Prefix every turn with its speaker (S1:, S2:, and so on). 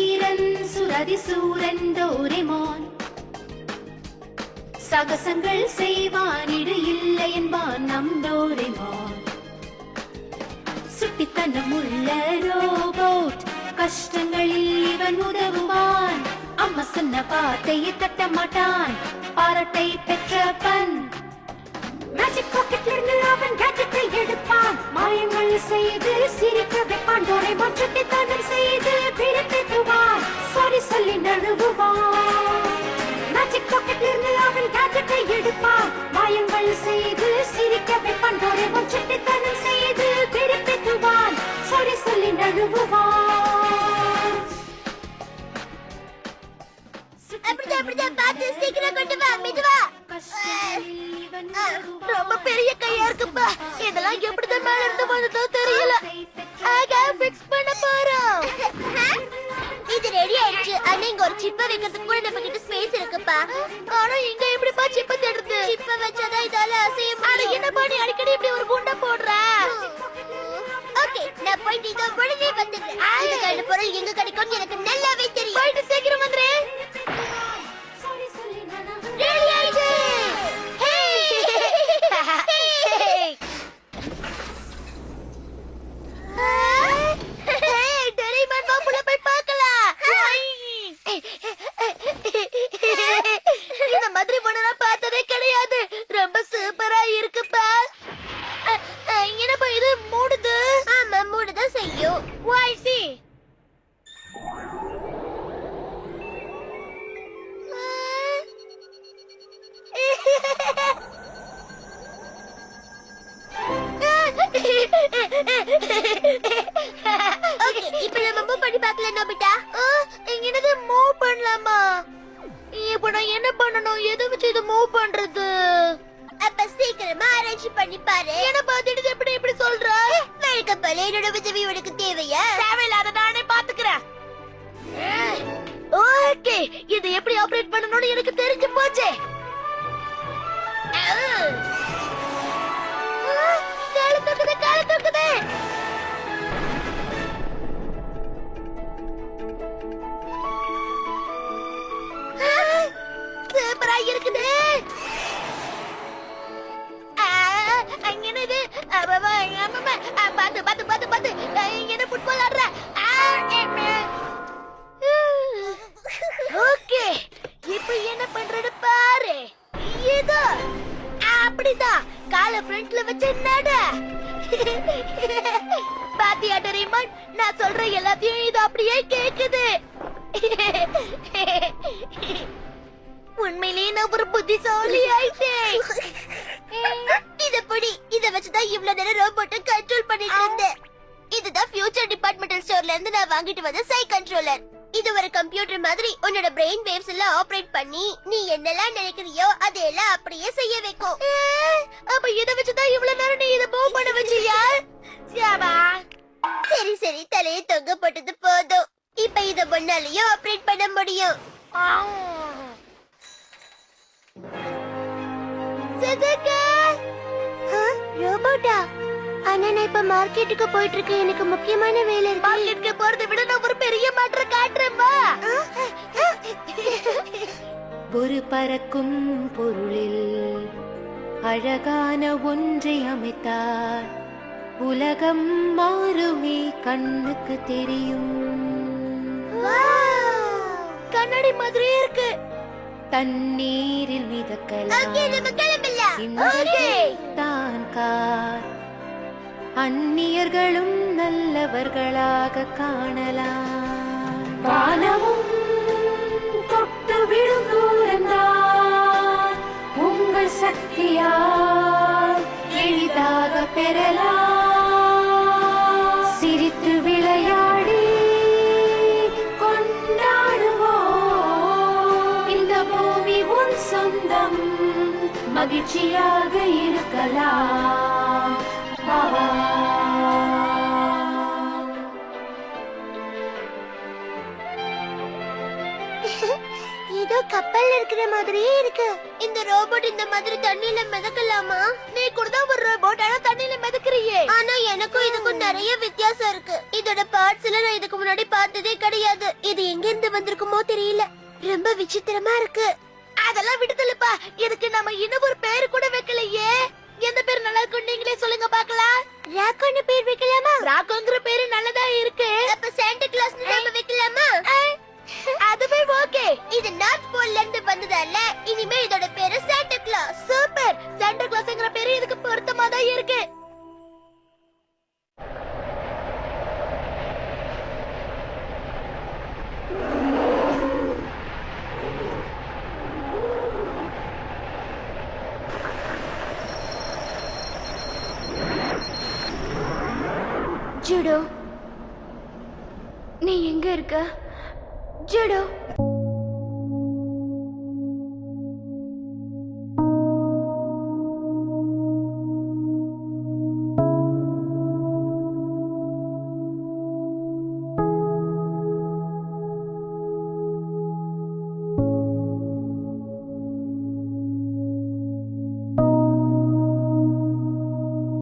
S1: வீரன் சுரதிசூரன் டோரிமான். சாகசங்கள் செய்வான், இடு இல்லை என்பான் நம் டோரிமான். சுட்டித்தனம் உள்ள ரோபோட், கஷ்டங்களில் இவன் உதவுவான். அம்மா சொன்ன வார்த்தையை தட்ட மாட்டான், பாராட்டை பெற்ற பன். மேஜிக் பாக்கெட்ல இருந்து அவன் கேட்ஜெட்டை எடுப்பான், மாயங்கள் செய்து சிரிக்க வைப்பான். டோரிமான் சுட்டித்தனம் செய்து பிரித்தெடுவான், சாரி சொல்லி நழுவுவான். மேஜிக் பாக்கெட்ல இருந்து அவன் கேட்ஜெட்டை எடுப்பான், மாயங்கள் செய்து சிரிக்க வைப்பான். டோரிமான் சுட்டித்தனம் செய்து பிரித்தெடுவான், சாரி சொல்லி நழுவுவான்.
S2: அப்படிதான் பார்த்து சீக்கிரம் கொண்டு வா, மெதுவா. ரொம்ப பெரிய கையா இருக்குப்பா, இதெல்லாம் எப்படிதான் மேல இருந்து வந்ததோ தெரியல. ஃபிக்ஸ் பண்ண போறோம். இது ரெடி ஆயிடுச்சு. ஆனா இங்க ஒரு சிப்ப வைக்கிறதுக்கு கூட நம்ம கிட்ட ஸ்பேஸ் இருக்குப்பா. ஆனா இங்க எப்படிப்பா சிப்ப தேடுறது? சிப்ப வச்சாதான் இதால அசைய முடியும். என்ன பண்ணி அடிக்கடி இப்படி ஒரு குண்டை போடுற? ஓகே, நான் போயிட்டு இதோ உடனே வந்துடுறேன். இதுக்கான பொருள் எங்க கிடைக்கும்னு எனக்கு நல்லாவே தெரியும். போயிட்டு சீக்கிரம் வந்துரு. ரெடி ஆயிடுச்சு. டோரிமான் பாப்புல போய் பார்க்கலாம். இந்த மாதிரி பொண்ணு பார்த்ததே கிடையாது. ரொம்ப சூப்பரா இருக்குப்பா. என்னப்பா இது மூடுது? ஆமா, மூடுதான் செய்யும். Why see? ஓகே, இப்போ நம்ம மூவ் பண்ணி பார்க்கலாம் நோபிட்டா. என்னது மூவ் பண்ணலாமா? இப்போ நான் என்ன பண்ணனும்? எதை வச்சு இது மூவ் பண்றது? அப்ப சீக்கிரமா அரேஞ்ச் பண்ணி பாரு. என்ன பாத்துட்டு எப்படி சொல்ற? வெல்கம், என்னோட உதவி உனக்கு தேவையா? தேவையில்லாத, நானே பாத்துக்கிறேன். ஓகே, இது எப்படி ஆபரேட் பண்ணணும்னு எனக்கு தெரிஞ்சு போச்சே. கால தூக்குது. சூப்பரா இருக்குது. என்னது? பாத்து என்ன ஃபுட்பால் ஆடுற? ஓகே, இப்போ என்ன பண்றது பாரு. இதோ அப்படிதான் கால ஃப்ரண்ட்ல வச்சு நட. பாத்தியா டோரிமான், நான் சொல்ற எல்லாத்தையும் இது அப்படியே கேக்குது. உண்மையிலேயே நான் ஒரு புத்திசாலி ஆயிட்டேன். இத வச்சுதான் இவ்வளவு நேரம் ரோபோட்டை கண்ட்ரோல் பண்ணிட்டு இருந்தேன். இதுதான் ஃபியூச்சர் டிபார்ட்மெண்டல் ஸ்டோர்ல இருந்து நான் வாங்கிட்டு வந்த சை கண்ட்ரோலர். இது ஒரு கம்ப்யூட்டர் மாதிரி உன்னோட பிரெயின் வேவ்ஸ் எல்லாம் ஆபரேட் பண்ணி நீ என்னெல்லாம் நினைக்கிறியோ அதையெல்லாம் அப்படியே செய்ய வைக்கும். அப்ப இத வச்சுதான் இவ்வளவு நேரம் நீ இத மூவ் பண்ண வச்சியா? சரி, தலையை தொங்க போட்டது போதும். இப்ப இத ஒன்னாலையும் ஆபரேட் பண்ண முடியும். ரோபோட்டா, ஆனா நான் இப்ப மார்க்கெட்டுக்கு போயிட்டு இருக்கேன். எனக்கு முக்கியமான வேலை இருக்கு. மார்க்கெட்டுக்கு போறதை விட நான் ஒரு பெரிய மாற்றம் காட்டுறேன்மா.
S1: ஒரு பறக்கும் பொருளில் அழகான ஒன்றை அமைத்தார். உலகம் மாறுமே கண்ணுக்கு தெரியும்.
S2: கண்ணாடி மாதிரியே இருக்கு.
S1: தண்ணீரில் மிதக்கலாம் தான் கார். அந்நியர்களும் நல்லவர்களாக காணலாம். வானமும் தொட்டு விடும் தூரம்தான் உங்கள் சக்தியால் எளிதாக பெறலாம். சிரித்து விளையாடி கொண்டாடுவோம். இந்த பூமி உன் சொந்தம், மகிழ்ச்சியாக இருக்கலாம்.
S2: ஏதோ கப்பல்ல இருக்கிற மாதிரியே இருக்கு. இந்த ரோபோட் இந்த மாதிரி தண்ணியில மிதக்கலாமா? நீ கூட தான் ஒரு ரோபோட், ஆனா தண்ணியில மிதக்குறியே. ஆனா எனக்கும் இதுக்கும் நிறைய வித்தியாசம் இருக்கு. இதோட பார்ட்ஸ் எல்லாம் நான் இதுக்கு முன்னாடி பார்த்ததே கிடையாது. இது எங்க இருந்து வந்திருக்குமோ தெரியல. ரொம்ப விசித்திரமா இருக்கு. அதெல்லாம் விடுதலப்பா. இதுக்கு நம்ம இன்னும் ஒரு பேர் கூட வைக்கலையே. எந்த பேர் நல்லா இருக்கும் நீங்களே சொல்லுங்க பார்க்கலாம். ராக்கோன்னு பேர் வைக்கலாமா? ராக்கோங்கிற பேரு நல்லதா இருக்கு. அப்ப சாண்டா கிளாஸ் நம்ம வைக்கலாமா? அதுவே ஓகே. இது நார்த் போல்ல இருந்து வந்ததால இனிமே இதோட பேரு சாண்டா கிளாஸ். சூப்பர். சாண்டா கிளாஸ்ங்கற பேரு இதுக்கு பொருத்தமா தான் இருக்கு. ஜூடோ, நீ எங்க இருக்க? ஜூடோ.